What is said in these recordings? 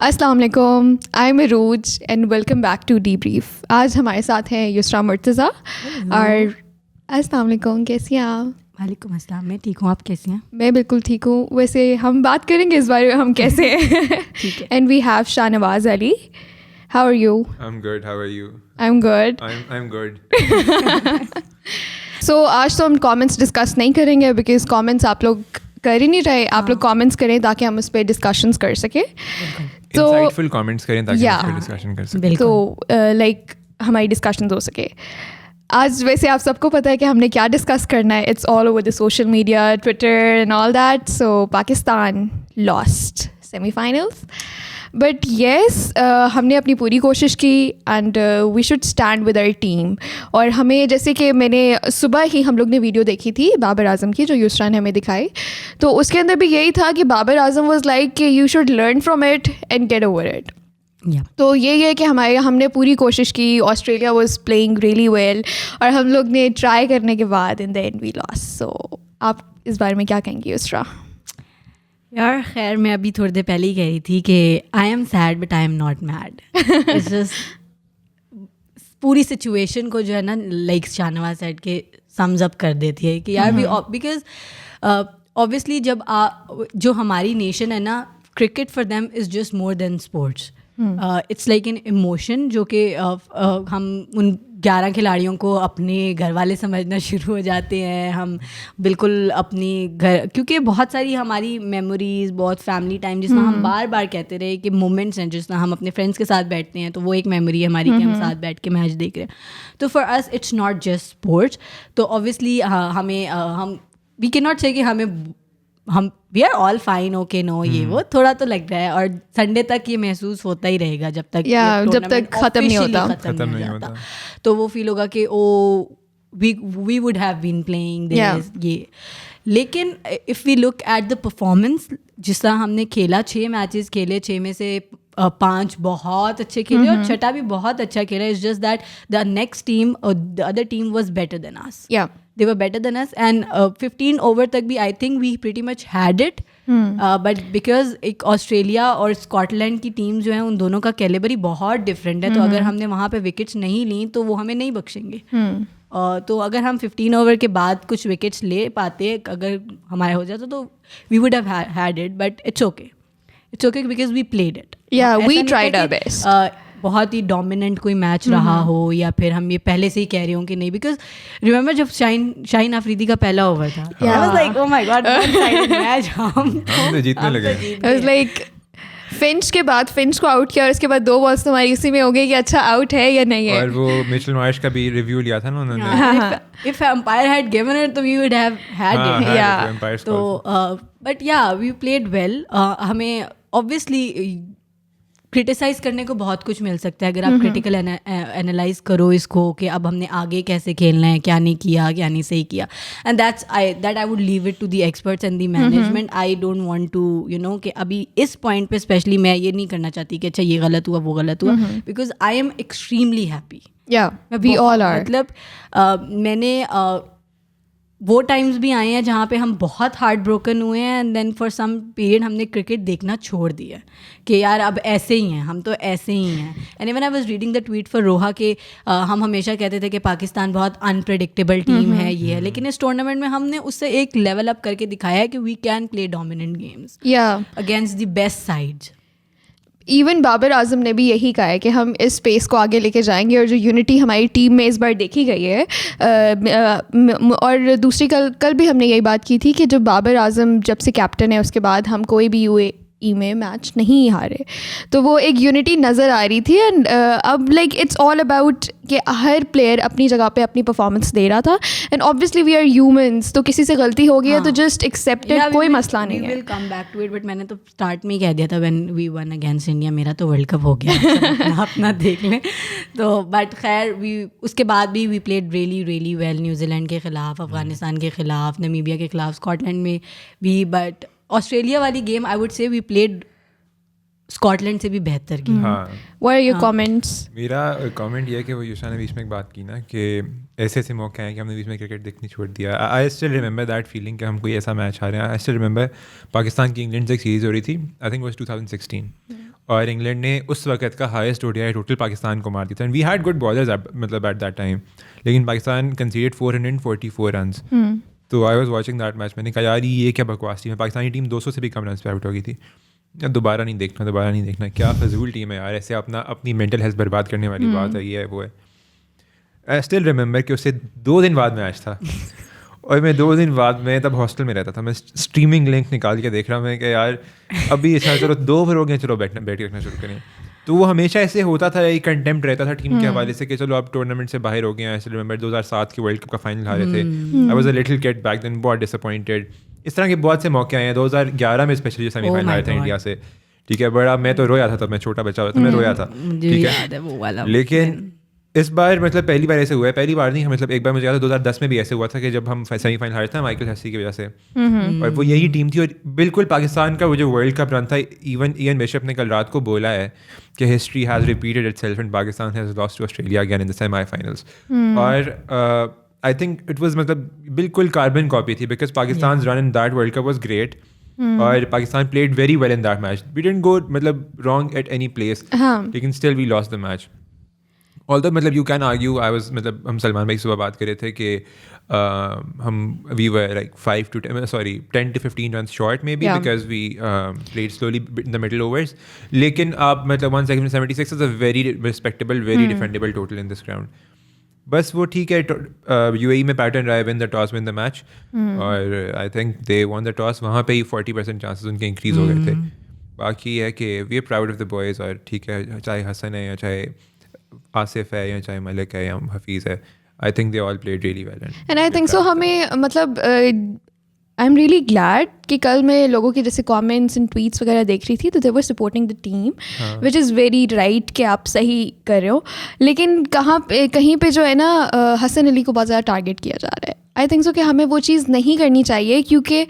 السلام علیکم، I am Urooj and welcome back to the brief. آج ہمارے ساتھ ہیں یسریٰ مرتضیٰ. اور السلام علیکم، کیسی ہیں آپ؟ وعلیکم السلام، میں ٹھیک ہوں، آپ کیسی ہیں؟ میں بالکل ٹھیک ہوں. ویسے ہم بات کریں گے اس بارے میں ہم کیسے ہیں. ٹھیک ہے. And we have Shah Nawaz Ali. How are you? I'm good. How are you? I'm good. I'm good. So آج تو ہم کامنٹس ڈسکس نہیں کریں گے بیکاز کامنٹس آپ لوگ کر ہی نہیں رہے. آپ لوگ کامنٹس کریں تاکہ ہم اس پہ ڈسکشنس کر سکیں. تو Insightful comments کریں تاکہ ہم اس پہ ڈسکشن کر سکیں. تو لائک ہماری ڈسکشنز ہو سکے. آج ویسے آپ سب کو پتہ ہے کہ ہم نے کیا ڈسکس کرنا ہے. It's all over the social media, Twitter and all that. So Pakistan last semi finals but yes ہم نے اپنی پوری کوشش کی and we should stand with our team. اور ہمیں جیسے کہ میں نے صبح ہی ہم لوگ نے ویڈیو دیکھی تھی بابر اعظم کی جو یسریٰ نے ہمیں دکھائی، تو اس کے اندر بھی یہی تھا کہ بابر اعظم واز لائک کہ you should learn from it and get over it. تو یہی ہے کہ ہم نے پوری کوشش کی. Australia was playing really well اور ہم لوگ نے ٹرائی کرنے کے بعد ان دا اینڈ وی لاس. سو آپ اس بارے میں کیا کہیں گی یسریٰ؟ یار خیر، میں ابھی تھوڑی دیر پہلے ہی کہہ رہی تھی کہ I am sad but I am not mad. It's just پوری سچویشن کو جو ہے نا لائک شاہ نواز سیڈ کے سمز اپ کر دیتی ہے کہ یار بیکاز اوبیسلی جب جو ہماری نیشن ہے نا، cricket for them is just more than sports. It's like an emotion جو کہ ہم ان 11 کھلاڑیوں کو اپنے گھر والے سمجھنا شروع ہو جاتے ہیں. ہم بالکل اپنی گھر، کیونکہ بہت ساری ہماری میموریز، بہت فیملی ٹائم، جس طرح ہم بار بار کہتے رہے کہ مومنٹس ہیں، جس طرح ہم اپنے فرینڈس کے ساتھ بیٹھتے ہیں تو وہ ایک میموری ہے ہماری کہ ہم ساتھ بیٹھ کے میچ دیکھ رہے ہیں. تو for us it's not just sports. تو اوبیسلی ہم وی کی ناٹ سے کہ ہم we are all fine, okay no, یہ وہ تھوڑا تو لگ رہا ہے. اور سنڈے تک یہ محسوس ہوتا ہی رہے گا جب تک ختم نہیں ہوتا. تو وہ فیل ہوگا کہ oh we would have been playing this یہ. لیکن if we look at the performance, جس طرح ہم نے کھیلا، 6 میچز کھیلے، 6 میں سے 5 بہت اچھے کھیلے اور 6واں بھی بہت اچھا کھیلا. It's just that the next team اور the other team was better than us. They were better than us and 15 over تک بھی I think we pretty much had it. But because ایک آسٹریلیا اور اسکاٹ لینڈ کی team جو ہیں ان دونوں کا کیلیبر ہی بہت ڈفرینٹ ہے. تو اگر ہم نے وہاں پہ وکٹس نہیں لیں تو وہ ہمیں نہیں بخشیں گے. تو اگر ہم 15 اوور کے بعد کچھ وکٹس لے پاتے، اگر ہمارے ہو جاتا تو we would have had it. But it's okay because we played it. Yeah, we tried our best. بہت ہی ڈومیننٹ کوئی میچ رہا ہو یا پھر ہم یہ پہلے سے ہی کہہ رہے ہوں کہ نہیں. بیکاز ریممبر جب شاہین آفریدی کا پہلا اوور تھا، I was like, oh my God, one-sided match. ہم جیتنے لگے. I was like فنچ کے بعد فنچ کو آؤٹ کیا اور اس کے بعد 2 بالس تمہاری اسی میں ہو گئی کہ اچھا آؤٹ ہے یا نہیں ہے. اور وہ میچل مارش کا بھی ریویو لیا تھا نا انہوں نے. If umpire had given it, we would have had it. Yeah. تو but yeah, we played well. ہمیں obviously کرٹیسائز کرنے کو بہت کچھ مل سکتا ہے اگر آپ کریٹیکل انالائز کرو اس کو کہ اب ہم نے آگے کیسے کھیلنا ہے، کیا نہیں کیا، کیا نہیں صحیح کیا. And that I would leave it to the experts and the management. I don't want to کہ ابھی اس پوائنٹ پہ اسپیشلی میں یہ نہیں کرنا چاہتی کہ اچھا یہ غلط ہوا، وہ غلط ہوا. Because I am extremely happy. we all are. مطلب میں نے وہ ٹائمز بھی آئے ہیں جہاں پہ ہم بہت ہارٹ بروکن ہوئے ہیں and then for some period ہم نے کرکٹ دیکھنا چھوڑ دیا کہ یار اب ایسے ہی ہیں، ہم تو ایسے ہی ہیں. And even I was reading the tweet for روہا کہ ہم ہمیشہ کہتے تھے کہ پاکستان بہت انپریڈکٹیبل ٹیم ہے، یہ ہے، لیکن اس ٹورنامنٹ میں ہم نے اس سے ایک لیول اپ کر کے دکھایا ہے کہ we can play dominant games against the best sides. Even Babar Azam نے بھی یہی کہا ہے کہ ہم اس اسپیس کو آگے لے کے جائیں گے. اور جو یونٹی ہماری ٹیم میں اس بار دیکھی گئی ہے، اور دوسری کل بھی ہم نے یہی بات کی تھی کہ جب بابر اعظم جب سے کیپٹن ہے اس کے بعد ہم کوئی بھی UAE میں میچ نہیں ہارے. تو وہ ایک یونٹی نظر آ رہی تھی. اینڈ اب لائک اٹس آل اباؤٹ کہ ہر پلیئر اپنی جگہ پہ اپنی پرفارمنس دے رہا تھا. And obviously we are humans, تو کسی سے غلطی ہو گئی ہے تو جسٹ ایکسیپٹ اٹ، کوئی مسئلہ نہیں ہے. Come back to it. But میں نے تو اسٹارٹ میں ہی کہہ دیا تھا when we won against India, میرا تو ورلڈ کپ ہو گیا، اپنا دیکھ لیں. تو بٹ خیر اس کے بعد بھی we played really really well. New Zealand کے خلاف، افغانستان کے خلاف، نمیبیا کے خلاف، اسکاٹ لینڈ میں بھی. بٹ آسٹریلیا والی game I would say we played Scott land سے بھی بہتر کی. What are your comments? میرا کامنٹ یہ ہے کہ وہ یوسریٰ نے بیچ میں ایک بات کی نا کہ ایسے ایسے موقع ہیں کہ ہم نے بیچ میں کرکٹ دیکھنی چھوڑ دیا. I still remember that feeling کہ ہم کوئی ایسا میچ ہارے ہیں. آئی اسٹل ریممبر پاکستان کی انگلینڈ سے ایک سیریز ہو رہی تھی، آئی تھنک واز 2016. اور انگلینڈ نے اس وقت کا ہائیسٹ ODI ٹوٹل پاکستان کو مار دیا تھا. And we had good bowlers مطلب ایٹ دیٹ ٹائم, لیکن پاکستان کنسیڈڈ 444 رنز. تو I was watching that match, میں نے کہا یار یہ کیا بکواس ٹیم ہے, پاکستانی ٹیم 200 سے بھی کم رنس پہ آؤٹ ہو گئی تھی. دوبارہ نہیں دیکھنا, کیا فضول ٹیم ہے یار, ایسے اپنی مینٹل ہیلتھ برباد کرنے والی بات ہے یہ ہے وہ ہے. آئی اسٹل ریممبر کہ اس سے 2 دن بعد میچ تھا, اور میں 2 دن بعد میں تب ہاسٹل میں رہتا تھا, میں اسٹریمنگ لنک نکال کے دیکھ رہا ہوں, میں کہ یار ابھی اچھا چلو 2 اوور ہو گئے, چلو بیٹھ کے رکھنا شروع کریں. تو وہ ہمیشہ ایسے ہوتا تھا, ایک کنٹمپٹ رہتا تھا ٹیم کے حوالے سے کہ چلو اب ٹورنامنٹ سے باہر ہو گئے ہیں. ایسے ریممبر 2007 کی ورلڈ کپ کا فائنل ہارے تھے, I was a little kid back then, بہت ڈس اپوائنٹیڈ. اس طرح کے بہت سے موقع آئے ہیں. 2011 میں اسپیشلی سیمی فائنل آئے تھے انڈیا سے, ٹھیک ہے, بڑا میں تو رویا تھا, تب میں چھوٹا بچہ ہوا تھا, میں رویا تھا, ٹھیک ہے. لیکن اس بار مطلب پہلی بار ایسے ہوا ہے, پہلی بار نہیں, مطلب ایک بار مجھے یاد ہے 2010 میں بھی ایسے ہوا تا کہ جب ہم سیمی فائنل ہارے تھے مائیکل ہیسی کی وجہ سے, اور وہ یہی ٹیم تھی. اور بالکل پاکستان کا وہ جو ورلڈ کپ رن تھا, ایون ایئن بیشپ نے کل رات کو بولا ہے کہ history has repeated itself and Pakistan has lost to Australia again in the semi finals. اور آئی تھنک اٹ واز مطلب بالکل کاربن کاپی تھی, because Pakistan's run in that World Cup was great, اور Pakistan played very well in that match. We didn't go مطلب wrong at any place, لیکن still we lost the match. Although مطلب you can argue, I was مطلب ہم سلمان بھائی صبح بات کر رہے تھے کہ ہم وی were like 10 to 15 runs short maybe, because we played slowly in the middle overs. لیکن آپ مطلب 176 is a very respectable, very defendable total in this ground. بس وہ ٹھیک ہے, UAE میں پیٹرن رہا ہے win the toss win the match, اور I think they won the toss. وہاں پہ ہی 40% چانسز ان کے انکریز ہو گئے تھے. باقی ہے کہ we are proud of the boys, اور ٹھیک ہے, چاہے حسن ہے یا چاہے آصف ہے یا چاہے ملک ہے یا حفیظ ہے, I think they all played really well. And I think so ہمیں مطلب I'm really glad کہ کل میں لوگوں کے جیسے کامنٹس اینڈ ٹویٹس وغیرہ دیکھ رہی تھی, تو they were supporting the team, which is very right کہ آپ صحیح کر رہے ہو. لیکن کہیں پہ جو ہے نا حسن علی کو بہت زیادہ ٹارگیٹ کیا جا رہا ہے. I think so کہ ہمیں وہ چیز نہیں کرنی چاہیے, کیونکہ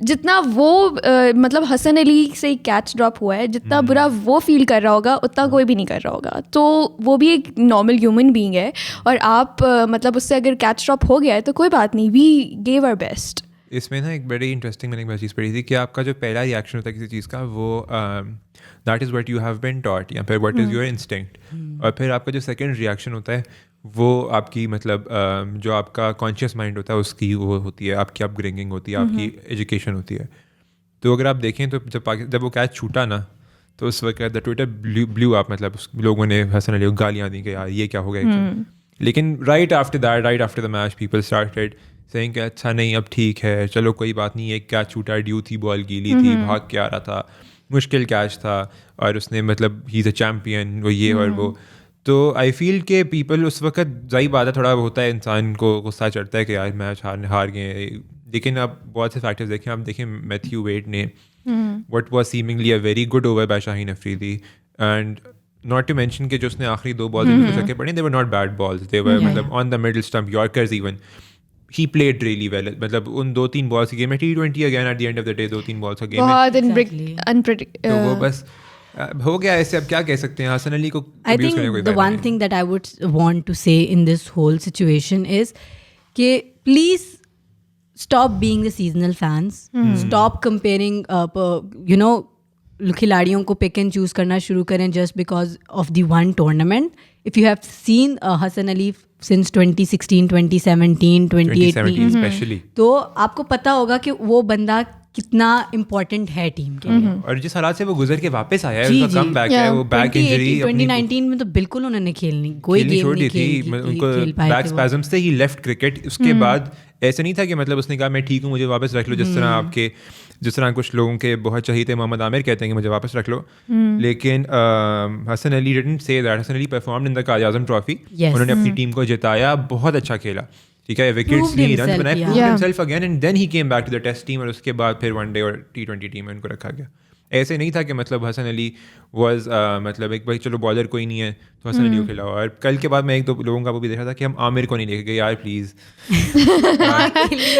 جتنا وہ مطلب حسن علی سے کیچ ڈراپ ہوا ہے, جتنا برا وہ فیل کر رہا ہوگا اتنا کوئی بھی نہیں کر رہا ہوگا. تو وہ بھی ایک نارمل ہیومن بینگ ہے, اور آپ مطلب اس سے اگر کیچ ڈراپ ہو گیا ہے تو کوئی بات نہیں, وی گیو آور بیسٹ. اس میں نا ایک بڑی انٹرسٹنگ میں نے ایک چیز پڑھی تھی کہ آپ کا جو پہلا ریئیکشن ہوتا ہے کسی چیز کا, وہ that is what you have been taught, یا پھر واٹ از یور انسٹنکٹ, اور پھر آپ کا جو سیکنڈ ریئیکشن ہوتا ہے وہ آپ کی مطلب جو آپ کا کانشیس مائنڈ ہوتا ہے اس کی وہ ہوتی ہے, آپ کی اپ گرینگنگ ہوتی ہے, آپ کی ایجوکیشن ہوتی ہے. تو اگر آپ دیکھیں تو جب وہ کیچ چھوٹا نا, تو اس وقت دا ٹویٹر بلیو آپ, مطلب لوگوں نے حسن علی کو گالیاں دی کہ یار یہ کیا ہو گیا. لیکن right after the match people started saying کہ اچھا نہیں اب ٹھیک ہے, چلو کوئی بات نہیں, ایک کیچ چھوٹا, ڈیو تھی, بال گیلی تھی, بھاگ کے آ رہا تھا, مشکل کیچ تھا, اور اس نے مطلب ہی از اے چیمپئن, وہ یہ اور وہ. تو آئی فیل کہ پیپل اس وقت ظاہر بات ہے تھوڑا ہوتا ہے, انسان کو غصہ چڑھتا ہے کہ یار میچ ہار گئے. لیکن آپ بہت سے فیکٹرز دیکھیں, آپ دیکھیں میتھیو ویڈ نے what was seemingly a very good over by Shaheen Afridi, and not to mention کہ جو اس نے آخری 2 بالز چھکے پڑے, they were not bad balls, they were مطلب on the middle stump, yorkers even. He played really well. مطلب ان 2-3 بالس کی گیم ہے, T20 again at the end of the day 2-3 balls کا گیم ہے, بہت unpredictable. تو وہ بس ہو گیا ایسے. اب کیا کہہ سکتے ہیں, حسن علی کو ابیوز کرنے کو. I think the one thing that I would want to say in this whole situation is کہ please stop being the seasonal fans. Stop comparing you know کھلاڑیوں کو pick and choose کرنا شروع کریں just because of the one tournament. If you have seen Hassan Ali since 2016, 2017, 2018 especially, تو آپ کو پتہ ہوگا کہ وہ بندہ کتنا امپورٹنٹ ہے ٹیم کے لیے, اور جس حالات سے وہ گزر کے واپس آیا ہے, اس کا کم بیک ہے, وہ بیک انجری 2019 میں تو بالکل انہوں نے کھیلنی کوئی گیم نہیں تھی, ان کو بیک اسپازم سے ہی لیفٹ کرکٹ. اس کے بعد ایسا نہیں تھا کہ مطلب اس نے کہا میں ٹھیک ہوں مجھے واپس رکھ لو, جس طرح کچھ لوگوں کے بہت چہیتے محمد عامر کہتے ہیں کہ مجھے واپس رکھ لو. لیکن Hasan Ali didn't say that. Hasan Ali performed in the Quaid Azam trophy, انہوں نے اپنی ٹیم کو جتایا, بہت اچھا کھیلا, ٹھیک ہے, وکٹس نہیں, رنز بنائے, proved himself again, and then ہی came back to the test team, اور اس کے بعد پھر ون ڈے اور T20 ٹیم میں ان کو رکھا گیا. ایسے نہیں تھا کہ مطلب حسن علی واز مطلب ایک بھائی چلو بالر کوئی نہیں ہے تو حسن علی کو کھلاؤ. اور کل کے بعد میں 1-2 لوگوں کا وہ بھی دیکھا تھا کہ ہم عامر کو نہیں لے کے گئے, یار پلیز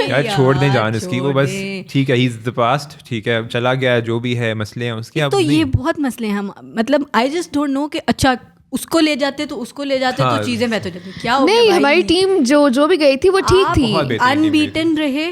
یار چھوڑ دیں جان اس کی, وہ بس ٹھیک ہے, ہی از دا پاسٹ, ٹھیک ہے, چلا گیا, جو بھی ہے مسئلے ہیں اس کے. تو یہ بہت مسئلے ہیں, ہم مطلب آئی جسٹ ڈونٹ نو کہ اچھا اس کو لے جاتے تو اس کو لے جاتے تو چیزیں بہتر جاتی. کیا ہو نہیں, ہماری ٹیم جو بھی گئی تھی وہ ٹھیک تھی, انبیٹن رہے,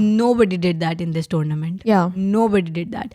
nobody did that in this tournament. Yeah. Nobody did that.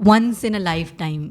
once in a lifetime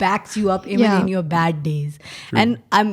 backs you up even in your bad days. And I'm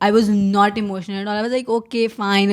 I was not emotional at all. I was like okay fine.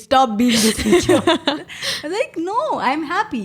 stop being this teacher. I was like no, I'm happy.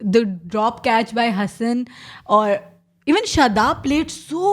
the drop catch by Hassan, or even Shadab played so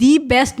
the best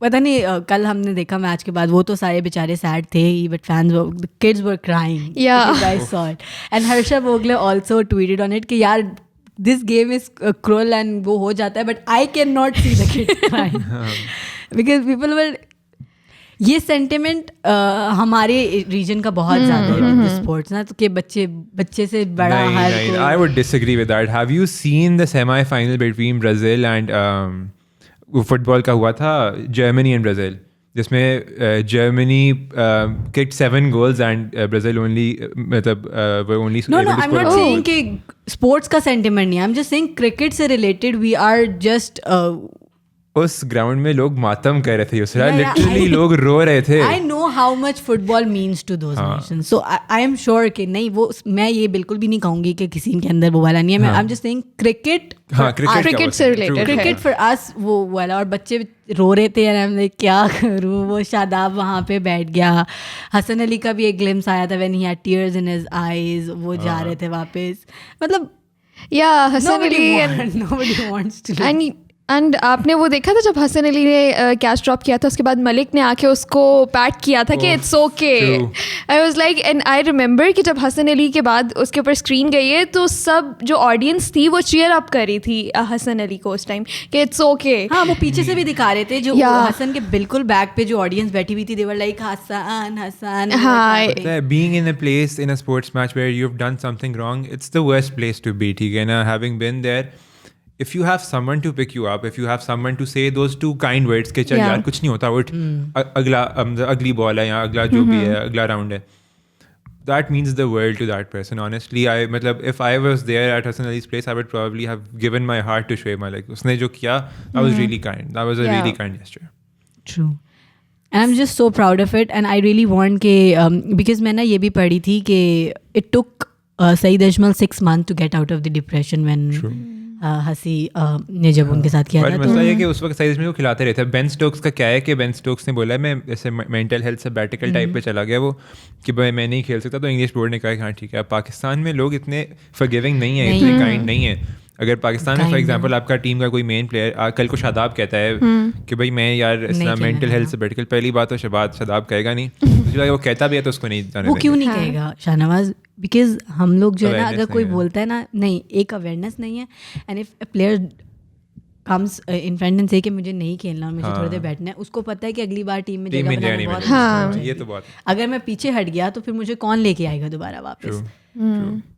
پتہ نہیں کل ہم نے دیکھا match کے بعد وہ تو سارے بیچارے سیڈ تھے ہی but fans kids were crying. Yeah. You guys saw it. And Harsha Bhogle also tweeted on it کہ یار this game is cruel and وہ ہو جاتا ہے but I cannot see the kids crying because people were یہ sentiment ہمارے region کا بہت زیادہ ہے اسپورٹس نا تو کہ بچے سے بڑا ہر کوئی. I would disagree with that. Have you seen the semi-final between Brazil and football کا ہوا تھا جرمنی اینڈ برازیل جس میں Germany kicked 7 goals and Brazil only مطلب were only No, I'm not saying کہ اسپورٹس کا sentiment نہیں ہے. I'm just saying کرکٹ سے ریلیٹڈ we are just اس گراؤنڈ میں لوگ ماتم کر رہے تھے اس طرح لٹرلی لوگ رو رہے تھے. I know how much football means to those nations. So I am sure کہ نہیں وہ میں یہ بالکل بھی نہیں کہوں گی کہ کسی کے اندر وہ والا نہیں ہے. I'm just saying کرکٹ سے ریلیٹڈ کرکٹ فار اس وہ والا اور بچے رو رہے تھے اور ہم کیا کروں. وہ شاداب وہاں پہ بیٹھ گیا. حسن علی کا بھی ایک گلمس آیا تھا when he had tears in his eyes. وہ جا رہے تھے واپس. مطلب Hasan Ali nobody wants to and آپ نے وہ دیکھا تھا جب حسن علی نے کیچ ڈراپ کیا تھا اس کے بعد ملک نے آ کے اس کو پیٹ کیا تھا کہ it's okay. I was like and I remember کہ جب حسن علی کے بعد اس کے اوپر اسکرین گئی ہے تو سب جو آڈینس تھی وہ چیئر اپ کر رہی تھی حسن علی کو اس ٹائم کہ اٹس اوکے. ہاں وہ پیچھے سے بھی دکھا رہے تھے جو حسن کے بالکل بیک پہ جو آڈینس بیٹھی ہوئی تھی they were like Hasan Hasan. Being in a place in a sports match where you've done something wrong, it's the worst place to be. ٹھیک ہے نا. Having been there, if you have someone to pick you up, if you have someone to say those 2 kind words کہ چل یار کچھ نہیں ہوتا اٹھ اگلی بال ہے یا اگلا جو بھی ہے اگلا راؤنڈ ہے, that means the world to that person. Honestly, matlab if I was there at Hassan Ali's place, I would probably have given my heart to Shoaib Malik. Usne jo kiya, that was really kind. That was a really kind gesture. True. And I'm just so proud of it and I really want کہ because میں نے یہ بھی پڑھی تھی کہ it took Saeed Ajmal 6 months to get out of the depression when ہنسی نے جب ان کے ساتھ کیا تھا. مسئلہ یہ کہ اس وقت سائز میں وہ کھلاتے رہتے ہیں. بین سٹوکس کا کیا ہے کہ بین سٹوکس نے بولا میں ایسے مینٹل ہیلتھ سبیٹیکل ٹائپ پہ چلا گیا وہ کہ بھائی میں نہیں کھیل سکتا. تو انگلش بورڈ نے کہا کہ ہاں ٹھیک ہے. پاکستان میں لوگ اتنے فرگیونگ نہیں ہیں, اتنے کائنڈ نہیں ہیں. اگر پاکستان میں فار ایگزامپل آپ کا ٹیم کا کوئی مین پلیئر کل کو شاداب کہتا ہے کہ بھائی میں یار اس طرح مینٹل ہیلتھ سبیٹیکل, پہلی بات تو شاداب کہے گا نہیں. وہ کہتا بھی ہے تو اس کو نہیں جانے. وہ کیوں نہیں کہے گا شاہ نواز؟ بیکاز ہم لوگ جو ہے نا اگر کوئی بولتا ہے نا نہیں ایک اویئرنیس نہیں ہے. And if a player comes in front end سے کہ مجھے نہیں کھیلنا مجھے تھوڑی دیر بیٹھنا ہے, اس کو پتہ ہے کہ اگلی بار ٹیم میں جگہ بنانا بہت یہ تو بات. اگر میں پیچھے ہٹ گیا تو پھر مجھے کون لے کے آئے گا دوبارہ واپس.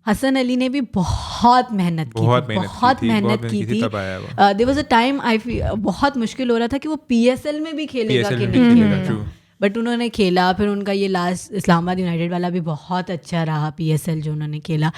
حسن علی نے بھی بہت محنت کی تھی. دیر واز اے ٹائم بہت مشکل ہو رہا تھا کہ وہ PSL میں بھی کھیلے گا کہ نہیں کھیلے گا, بٹ انہوں نے کھیلا. پھر ان کا یہ لاسٹ اسلام آباد یونائٹیڈ والا بھی بہت اچھا رہا PSL جو انہوں نے کھیلا.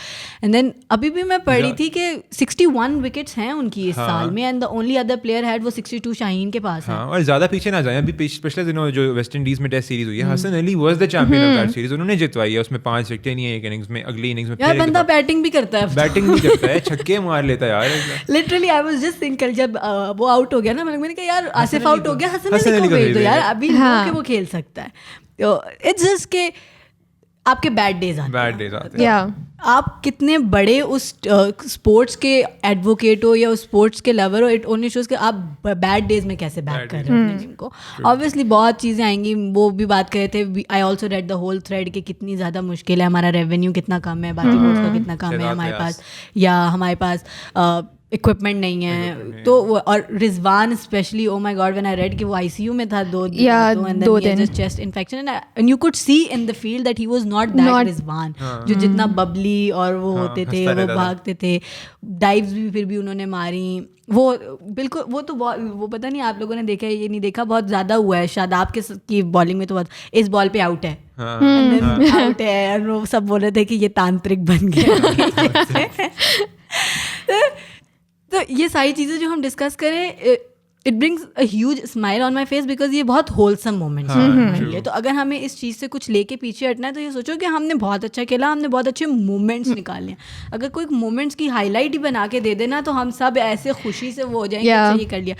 اینڈ دین ابھی بھی میں پڑھی تھی کہ 61 وکٹس ہیں ان کی اس سال میں and the only other player had وہ 62 شاہین کے پاس ہے. اور زیادہ پیچھے نہ جائیں. ابھی پچھلے دنوں جو ویسٹ انڈیز میں ٹیسٹ سیریز ہوئی ہے, Hasan Ali was the champion of that series. انہوں نے جتوائی ہے. اس میں 5 وکٹیں نہیں ہیں ایک اننگز میں. اگلی اننگز میں یار بندہ بیٹنگ بھی کرتا ہے چھکے مار لیتا ہے یار. Literally I was just thinking جب وہ آؤٹ ہو گیا نا میں نے کہا یار آصف آؤٹ ہو گیا, حسن علی کو بھیج دو یار ابھی کہ وہ کھیل سکتا ہے. اٹس جسٹ کہ آپ کے بیڈ ڈیز آتے ہیں. آپ کتنے بڑے اس اسپورٹس کے ایڈوکیٹ ہو یا اس اسپورٹس کے لور ہو, اٹ اونلی شوز کہ آپ بیڈ ڈیز میں کیسے بیک کر رہے ہو اپنے ٹیم کو. آبویسلی بہت چیزیں آئیں گی, وہ بھی بات کر رہے تھے. I also read the whole thread کہ کتنی زیادہ مشکل ہے, ہمارا ریونیو کتنا کم ہے, باقی بورڈس کا کتنا کم ہے ہمارے پاس, یا ہمارے پاس اکوپمنٹ نہیں ہے. تو اور Rizwan specially oh my God when I read کہ وہ ICU میں تھا 2 دن chest infection and you could see in the field that he was not that Rizwan جو جتنا ببلی اور وہ ہوتے تھے, وہ بھاگتے تھے, ڈائیوز بھی پھر بھی انہوں نے ماری. وہ بالکل وہ تو وہ پتہ نہیں آپ لوگوں نے دیکھا ہے یہ نہیں دیکھا, بہت زیادہ ہوا ہے شاداب کی بالنگ میں. تو بہت اس بال پہ آؤٹ ہے آؤٹ ہے, اور وہ سب بول رہے تھے کہ یہ تانترک بن گیا. تو یہ ساری چیزیں جو ہم ڈسکس کریں it brings a huge smile on my face because یہ بہت ہولسم مومنٹس ہیں. تو اگر ہمیں اس چیز سے کچھ لے کے پیچھے ہٹنا ہے تو یہ سوچو کہ ہم نے بہت اچھا کھیلا, ہم نے بہت اچھے مومنٹس نکالے ہیں. اگر کوئی مومنٹس کی ہائی لائٹ ہی بنا کے دے دینا تو ہم سب ایسے خوشی سے وہ ہو جائیں گے اچھا یہ کر لیا.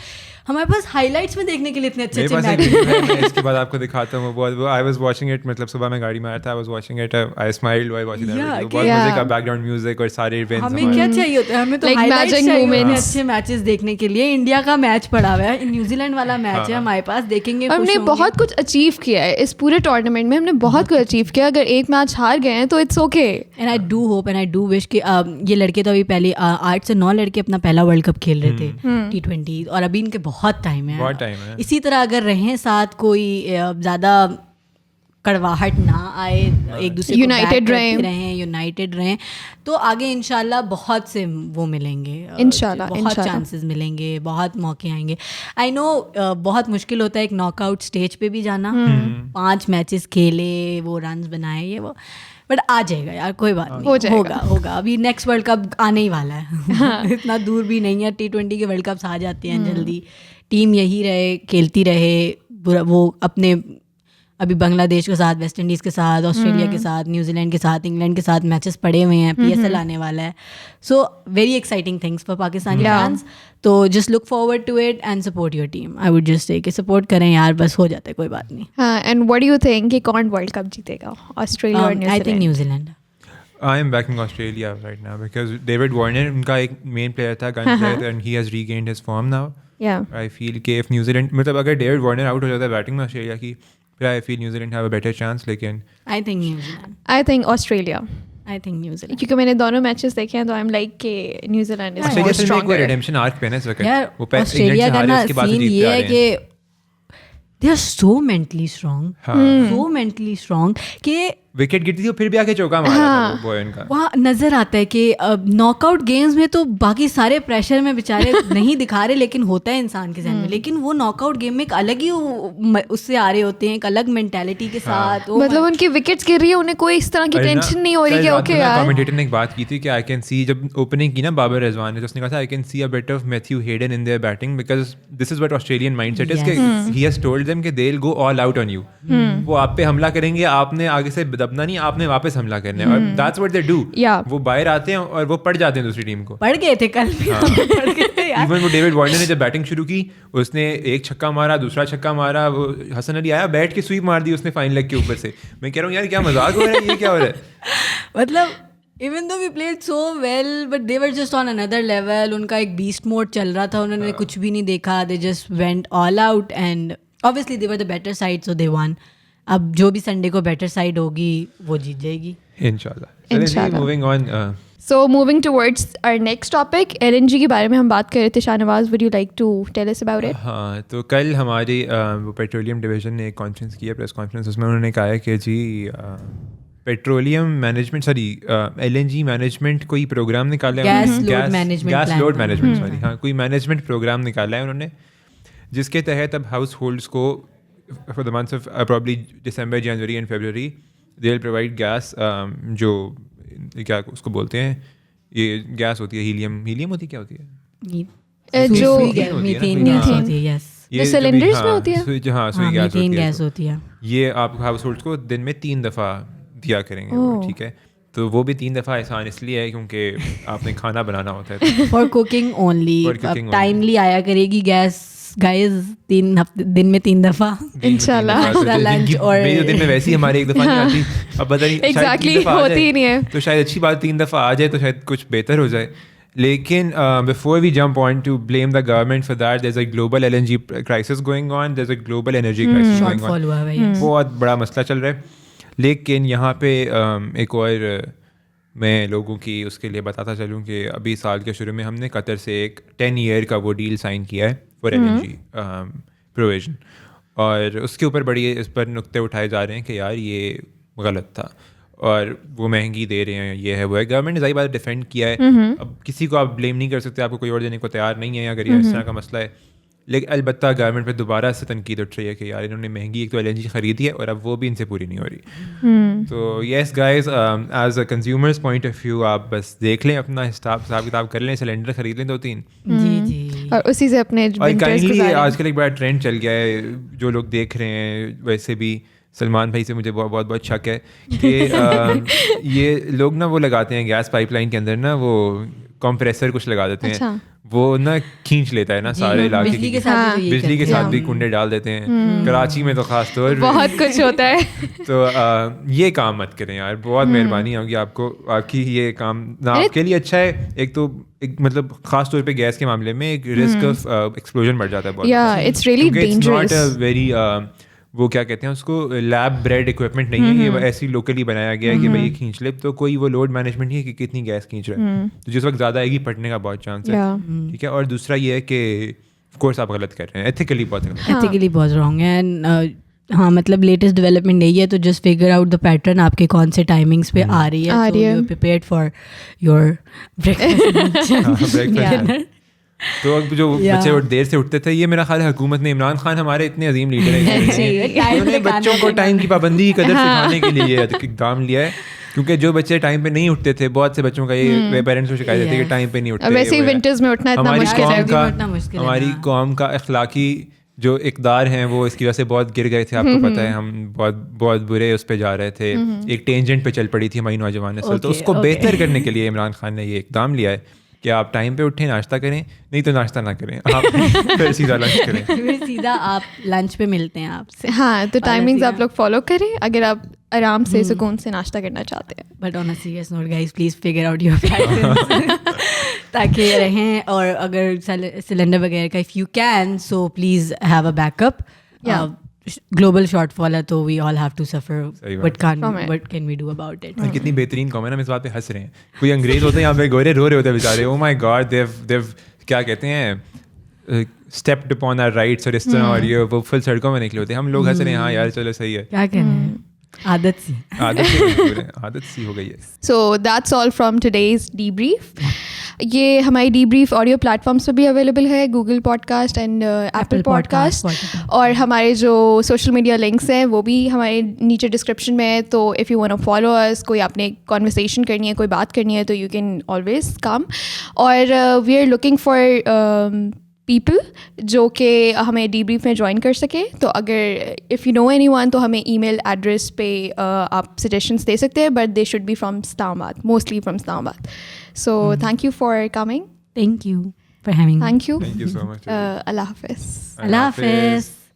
ہمارے پاس ہائی لائٹس میں دیکھنے کے لیے اتنے اچھے اچھے. اس کے بعد آپ کو دکھاتا ہوں وہ آئی واز واچنگ اٹ, مطلب صبح میں گاڑی میں آیا تھا, I was watching it, I smiled while watching it. بہت مزے کا بیک گراؤنڈ میوزک اور سارے ایونٹس. ہمیں کیا چاہیے ہوتا ہے, ہمیں تو ہائی لائٹس چاہیے ہوتے ہیں اچھے میچز دیکھنے کے لیے. انڈیا کا میچ پڑا لگا ہوا ہے. نیوزی لینڈ والا میچ ہے ہمارے پاس, دیکھیں گے. ہم نے بہت کچھ اچیو کیا ہے اس پورے ٹورنامنٹ میں, ہم نے بہت کچھ اچیو کیا. اگر ایک میچ ہار گئے ہیں تو it's okay. And I do hope and I do wish کہ یہ لڑکے تو ابھی پہلے 8 سے 9 لڑکے اپنا پہلا ورلڈ کپ کھیل رہے تھے T20, اور ابھی ان کے بہت ٹائم ہے. اسی طرح اگر رہیں ساتھ, کوئی زیادہ کڑواہٹ نہ آئے, ایک دوسرے کو یونائٹیڈ رہیں, تو آگے انشاءاللہ بہت سے وہ ملیں گے, انشاءاللہ بہت چانسز ملیں گے, بہت موقع آئیں گے. آئی نو بہت مشکل ہوتا ہے ایک ناک آؤٹ اسٹیج پہ بھی جانا, 5 میچز کھیلے, وہ رنز بنائے, یہ وہ, بٹ آ جائے گا یار, کوئی بات نہیں, ہوگا. ابھی نیکسٹ ورلڈ کپ آنے ہی والا ہے, اتنا دور بھی نہیں ہے. T20 کے ورلڈ کپس آ جاتے ہیں جلدی. ٹیم یہی رہے, کھیلتی رہے, وہ اپنے ابھی بنگلہ دیش کے ساتھ, ویسٹ انڈیز کے ساتھ, آسٹریلیا کے ساتھ, نیوزی لینڈ کے ساتھ, انگلینڈ کے ساتھ میچز پڑے ہوئے ہیں. PSL آنے والا ہے. So very exciting things for Pakistani fans. تو just look forward to it and support your team. I would just say کہ سپورٹ کریں یار, بس ہو جاتا ہے, کوئی بات نہیں. ہاں, and what do you think کہ کون ورلڈ کپ جیتے گا, آسٹریلیا اور New Zealand? I think New Zealand. I am backing Australia right now because David Warner انکا ایک مین پلیئر تھا, gun player, and he has regained his form now. Yeah. I feel کہ if New Zealand, مطلب اگر David Warner out ہو جاتا ہے batting میں Australia کی, پھر I feel New Zealand have a better chance. لیکن I think New Zealand. I think Australia. I think New Zealand. کیونکہ میں نے دونوں میچز دیکھے ہیں تو آئی ایم لائک کہ New Zealand is more Australia stronger. Redemption arc پہ نا اس وقت, وہ آسٹریلیا کا نا سین یہ ہے کہ they are so mentally strong, so mentally strong کہ وکٹ گرتی تھی پھر بھی آ کے چوکا مارا تھا ان کا. وہاں نظر آتا ہے کہ ناک آؤٹ گیمز میں تو باقی سارے پریشر میں بیچارے نہیں دکھا رہے, لیکن ہوتا ہے انسان کے ذہن میں. لیکن وہ ناک آؤٹ گیم میں ایک الگ ہی اس سے آ رہے ہوتے ہیں, ایک الگ مینٹیلٹی کے ساتھ. مطلب ان کی وکٹس گر رہی ہے, انہیں کوئی اس طرح کی ٹینشن نہیں ہو رہی کہ اوکے یار. کمنٹیٹر نے ایک بات کی تھی کہ آئی کین سی, جب اوپننگ کی نا بابر رضوان نے, تو اس نے کہا تھا I can see a bit of Matthew Hayden in their batting because this is what Australian mindset is کہ ہی ہیز ٹولڈ دیم کہ دے ول گو آل آؤٹ آن یو. وہ آپ پہ حملہ کریں گے, آپ نے آگے سے دبنا نہیں, آپ نے واپس حملہ کرنا ہے, اور دیٹس واٹ دے ڈو. وہ باہر آتے ہیں اور وہ پڑ جاتے ہیں دوسری ٹیم کو. پڑ گئے تھے کل بھی. ایون وہ ڈیوڈ وارنر نے جب بیٹنگ شروع کی, اس نے ایک چھکا مارا, دوسرا چھکا مارا, وہ حسن علی آیا بیٹ کے سویپ مار دی اس نے فائن لیگ کے اوپر سے. میں کہہ رہا ہوں یار کیا مذاق ہو رہا ہے, یہ کیا ہو رہا ہے. مطلب even though we played so well, but they were just on another level. ان کا ایک beast mode چل رہا تھا, انہوں نے کچھ بھی نہیں دیکھا, they just went all out and obviously they were the better side so they won. اب جو بھی سنڈے کو بیٹر سائڈ ہوگی وہ جیت جائے گی انشاءاللہ. Moving on. So moving towards our next topic, LNG کے بارے میں ہم بات کر رہے تھے. Shah Nawaz, would you like to tell us about it? ہاں, تو کل ہماری وہ پیٹرولیم ڈویژن نے ایک کانفرنس کی ہے, پریس کانفرنس. اس میں انہوں نے کہا ہے کہ جی پیٹرولیم مینجمنٹ LNG مینجمنٹ کوئی پروگرام نکالا ہے, گیس لوڈ مینجمنٹ ہاں, کوئی مینجمنٹ پروگرام نکالا ہے انہوں نے, جس کے تحت اب ہاؤس ہولڈس کو for the months of probably December, January and February they will provide gas, جو کیا اس کو بولتے ہیں, یہ گیس ہوتی ہے ہیلیم ہوتی ہے, کیا ہوتی ہے جو سلنڈرز میں ہوتی ہے, ہاں سوئی گیس ہوتی ہے. یہ آپ ہاؤس ہولڈس کو دن میں 3 دفعہ دیا کریں گے, ٹھیک ہے. تو وہ بھی 3 دفعہ آسان اس لیے ہے کیونکہ آپ نے کھانا بنانا ہوتا ہے. فار کوکنگ اونلی, ٹائملی آیا کرے گی گیس گائز, 3 ہفتے دن میں 3 دفعہ انشاءاللہ. لنچ اور دن میں ویسے ہی ہمارے ایک دفعہ نہیں آتی, اب پتہ نہیں ایگزیکٹلی ہوتی ہی نہیں ہے, تو شاید اچھی بات 3 دفعہ آ جائے تو شاید کچھ بہتر ہو جائے. لیکن before we jump on to blame the government for that, there's a global LNG crisis going on, there's a global energy crisis going on. بہت بڑا مسئلہ چل رہا ہے. لیکن یہاں پہ ایک اور میں لوگوں کی اس کے لیے بتاتا چلوں کہ ابھی سال کے شروع میں ہم نے قطر سے ایک 10 ایئر کا وہ ڈیل سائن کیا ہے فار LNG پروویژن, اور اس کے اوپر بڑی اس پر نقطے اٹھائے جا رہے ہیں کہ یار یہ غلط تھا اور وہ مہنگی دے رہے ہیں, یہ ہے وہ ہے. گورنمنٹ نے ظاہر بات ڈیفینڈ کیا ہے, اب کسی کو آپ بلیم نہیں کر سکتے, آپ کو کوئی اور دینے کو تیار نہیں ہے اگر یہ اس طرح کا مسئلہ ہے. لیکن البتہ گورنمنٹ پہ دوبارہ سے تنقید اٹھ رہی ہے کہ یار انہوں نے مہنگی ایک تو LNG خریدی ہے اور اب وہ بھی ان سے پوری نہیں ہو رہی. تو yes guys, as a consumers point of view آپ بس دیکھ لیں, اپنا حساب کتاب کر لیں, سلنڈر خرید لیں 2-3 جی, اور اسی سے اپنے آج کل ایک بڑا ٹرینڈ چل گیا ہے جو لوگ دیکھ رہے ہیں. ویسے بھی سلمان بھائی سے مجھے بہت شک ہے کہ یہ لوگ نا وہ لگاتے ہیں گیس پائپ لائن کے اندر نا وہ کمپریسر کچھ لگا دیتے ہیں, وہ نا کھینچ لیتا ہے نا سارے علاقے بجلی کی. کے ساتھ بھی بجلی کے ساتھ بھی کنڈے ڈال دیتے ہیں, کراچی میں تو خاص طور بہت کچھ ہوتا ہے. تو یہ کام مت کریں یار, بہت مہربانی ہوگی آپ کو, آپ کی یہ کام نہ آپ کے لیے اچھا ہے, ایک تو ایک مطلب خاص طور پہ گیس کے معاملے میں ایک رسک آف ایکسپلوژن بڑھ جاتا ہے بہت. Yeah, it's really dangerous. Not very وہ کیا کہتے ہیں اس کو, لیب بریڈ اکوپمنٹ نہیں ہے, یہ ایسی لوکلی بنایا گیا ہے کہ بھائی یہ کھینچ لے, تو کوئی وہ لوڈ مینجمنٹ نہیں ہے کہ کتنی گیس کھینچ رہا ہے, تو جس وقت زیادہ آئے گی پھٹنے کا بہت چانس ہے. ٹھیک ہے, اور دوسرا یہ ہے کہ آف کورس آپ غلط کر رہے ہیں, ایتھیکلی بہت غلط, ایتھیکلی بہت رانگ ہے. ہاں مطلب لیٹسٹ ڈیولپمنٹ یہی ہے, تو just figure out the pattern آپ کے کون سے ٹائمنگس پہ آ رہی ہے, so you prepared for your breakfast. تو اب جو بچے دیر سے اٹھتے تھے, یہ میرا خیال ہے حکومت نے, عمران خان ہمارے اتنے عظیم لیڈر ہیں, انہوں نے بچوں کو ٹائم کی پابندی کی قدر سکھانے کے لیے یہ اقدام لیا ہے. کیونکہ جو بچے ٹائم پہ نہیں اٹھتے تھے, بہت سے بچوں کا یہ پیرنٹس کو شکایت ہوتی ہے کہ ٹائم پہ نہیں اٹھتے. ویسے ہی ونٹرز میں اٹھنا اتنا مشکل ہے. ہماری قوم کا اخلاقی جو اقدار ہیں وہ اس کی وجہ سے بہت گر گئے تھے. آپ کو پتہ ہے ہم بہت برے اس پہ جا رہے تھے, ایک ٹینجنٹ پہ چل پڑی تھی ہماری نوجوان نسل. تو اس کو بہتر کرنے کے لیے عمران خان نے یہ اقدام لیا ہے کہ آپ ٹائم پہ اٹھیں, ناشتہ کریں, نہیں تو ناشتہ نہ کریں, آپ پھر سیدھا لنچ کریں, پھر سیدھا آپ لنچ پہ ملتے ہیں آپ سے. ہاں, تو ٹائمنگز آپ لوگ فالو کریں اگر آپ آرام سے سکون سے ناشتہ کرنا چاہتے ہیں. But on a serious note guys, please figure out your patterns تاکہ رہیں. اور اگر سلنڈر وغیرہ کا if you can, so please have a backup. Global shortfall ہے تو we all have to suffer, what can we do about it. کتنی بہترین قوم ہے نا, ہم اس بات پہ ہنس رہے ہیں. کوئی انگریز ہوتے ہیں یہاں پہ گورے رو رہے ہوتے ہیں بیچارے, او مائی گاڈ دیو کیا کہتے ہیں اسٹیپڈ اپون آور رائٹس, اور اس طرح, اور یہ وہ فل سڑکوں میں نکلے ہوتے ہیں. ہم لوگ ہنس رہے ہیں, ہاں یار چلو صحیح ہے, کیا کہہ رہے ہیں, عادت سی ہو گئی ہے. So that's all from today's D brief. یہ ہماری ڈی بریف آڈیو پلیٹفارمس پہ بھی اویلیبل ہے, Google podcast and Apple podcast, اور ہمارے جو سوشل میڈیا لنکس ہیں وہ بھی ہمارے نیچے ڈسکرپشن میں ہے. تو if you want to follow us, کوئی آپ نے کانورسیشن کرنی ہے, کوئی بات کرنی ہے, تو یو کین آلویز کم. اور we are looking for people جو کہ ہمیں ڈی بریف میں جوائن کر سکے. تو اگر if you know anyone, تو ہمیں ای میل ایڈریس پہ آپ سجیشنس دے سکتے ہیں, but they should be from Islamabad, mostly from اسلام آباد. So thank you for coming. Thank you for having me. Thank you. Thank you so much. Allah Hafiz. Allah Hafiz.